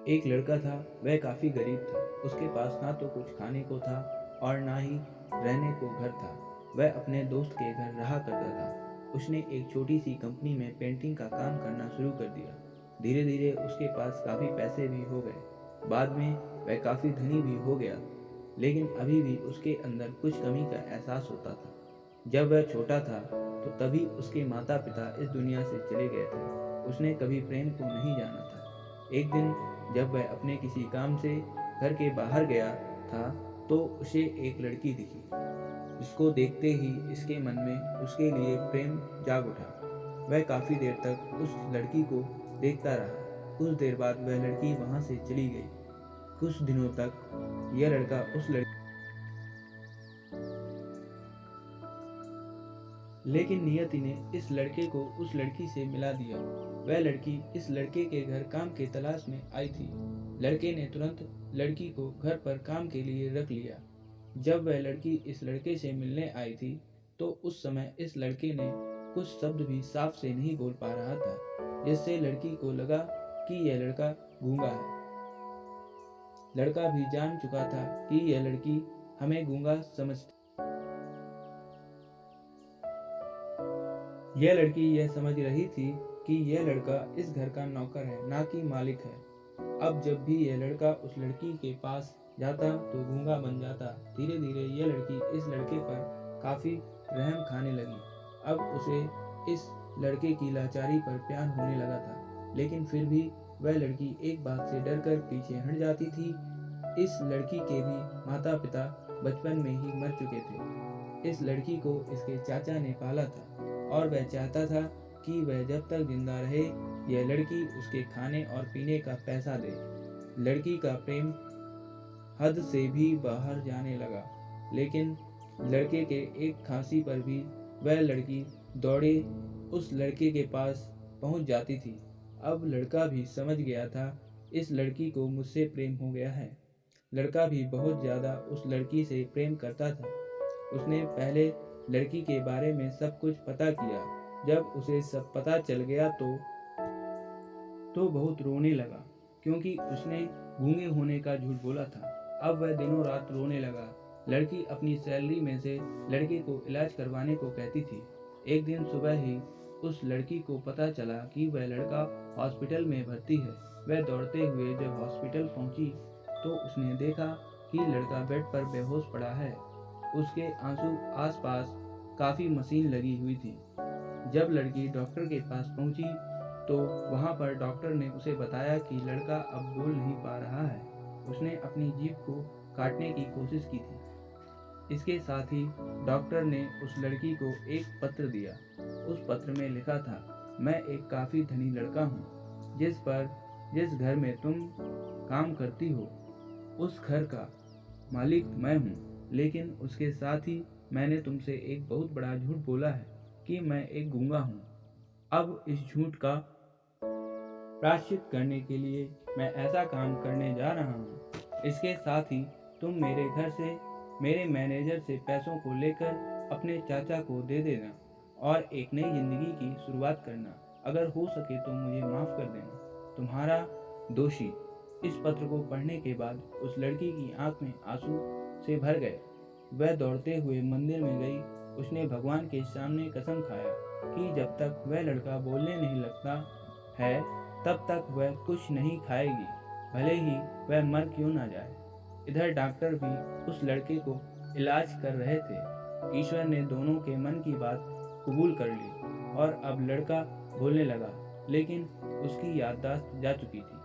एक लड़का था। वह काफ़ी गरीब था। उसके पास ना तो कुछ खाने को था और ना ही रहने को घर था। वह अपने दोस्त के घर रहा करता था। उसने एक छोटी सी कंपनी में पेंटिंग का काम करना शुरू कर दिया। धीरे धीरे उसके पास काफ़ी पैसे भी हो गए। बाद में वह काफ़ी धनी भी हो गया, लेकिन अभी भी उसके अंदर कुछ कमी का एहसास होता था। जब वह छोटा था तो तभी उसके माता पिता इस दुनिया से चले गए थे। उसने कभी प्रेम को नहीं जाना था। एक दिन जब वह अपने किसी काम से घर के बाहर गया था तो उसे एक लड़की दिखी, जिसको देखते ही इसके मन में उसके लिए प्रेम जाग उठा। वह काफ़ी देर तक उस लड़की को देखता रहा। कुछ देर बाद वह लड़की वहाँ से चली गई। कुछ दिनों तक यह लड़का उस लड़की लेकिन नियति ने इस लड़के को उस लड़की से मिला दिया। वह लड़की इस लड़के के घर काम के तलाश में आई थी। लड़के ने तुरंत लड़की को घर पर काम के लिए रख लिया। जब वह लड़की इस लड़के से मिलने आई थी तो उस समय इस लड़के ने कुछ शब्द भी साफ से नहीं बोल पा रहा था, जिससे लड़की को लगा कि यह लड़का गूंगा है। लड़का भी जान चुका था कि यह लड़की हमें गूंगा समझती। यह लड़की यह समझ रही थी कि यह लड़का इस घर का नौकर है, ना कि मालिक है। अब जब भी यह लड़का उस लड़की के पास जाता तो गूंगा बन जाता। धीरे धीरे यह लड़की इस लड़के पर काफ़ी रहम खाने लगी। अब उसे इस लड़के की लाचारी पर प्यार होने लगा था, लेकिन फिर भी वह लड़की एक बात से डरकर पीछे हट जाती थी। इस लड़की के भी माता पिता बचपन में ही मर चुके थे। इस लड़की को इसके चाचा ने पाला था और वह चाहता था कि वह जब तक जिंदा रहे यह लड़की उसके खाने और पीने का पैसा दे। लड़की का प्रेम हद से भी बाहर जाने लगा, लेकिन लड़के के एक खांसी पर भी वह लड़की दौड़े उस लड़के के पास पहुंच जाती थी। अब लड़का भी समझ गया था इस लड़की को मुझसे प्रेम हो गया है। लड़का भी बहुत ज़्यादा उस लड़की से प्रेम करता था। उसने पहले लड़की के बारे में सब कुछ पता किया। जब उसे सब पता चल गया तो बहुत रोने लगा, क्योंकि उसने गूंगे होने का झूठ बोला था। अब वह दिनों रात रोने लगा। लड़की अपनी सैलरी में से लड़के को इलाज करवाने को कहती थी। एक दिन सुबह ही उस लड़की को पता चला कि वह लड़का हॉस्पिटल में भर्ती है। वह दौड़ते हुए जब हॉस्पिटल पहुंची तो उसने देखा कि लड़का बेड पर बेहोश पड़ा है। उसके आंसू आसपास काफ़ी मशीन लगी हुई थी। जब लड़की डॉक्टर के पास पहुंची तो वहां पर डॉक्टर ने उसे बताया कि लड़का अब बोल नहीं पा रहा है। उसने अपनी जीभ को काटने की कोशिश की थी। इसके साथ ही डॉक्टर ने उस लड़की को एक पत्र दिया। उस पत्र में लिखा था, मैं एक काफ़ी धनी लड़का हूँ। जिस घर में तुम काम करती हो उस घर का मालिक मैं हूँ, लेकिन उसके साथ ही मैंने तुमसे एक बहुत बड़ा झूठ बोला है कि मैं एक गूंगा हूँ। अब इस झूठ का प्रायश्चित करने के लिए मैं ऐसा काम करने जा रहा हूँ। इसके साथ ही तुम मेरे घर से मेरे मैनेजर से पैसों को लेकर अपने चाचा को दे देना और एक नई जिंदगी की शुरुआत करना। अगर हो सके तो मुझे माफ़ कर देना। तुम्हारा दोषी। इस पत्र को पढ़ने के बाद उस लड़की की आंख में आंसू से भर गए। वह दौड़ते हुए मंदिर में गई। उसने भगवान के सामने कसम खाया कि जब तक वह लड़का बोलने नहीं लगता है तब तक वह कुछ नहीं खाएगी, भले ही वह मर क्यों ना जाए। इधर डॉक्टर भी उस लड़के को इलाज कर रहे थे। ईश्वर ने दोनों के मन की बात कबूल कर ली और अब लड़का बोलने लगा, लेकिन उसकी याददाश्त जा चुकी थी।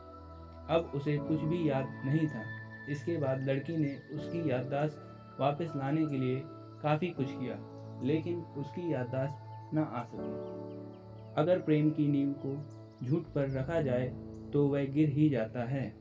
अब उसे कुछ भी याद नहीं था। इसके बाद लड़की ने उसकी याददाश्त वापस लाने के लिए काफ़ी कुछ किया, लेकिन उसकी याददाश्त न आ सकी। अगर प्रेम की नींव को झूठ पर रखा जाए तो वह गिर ही जाता है।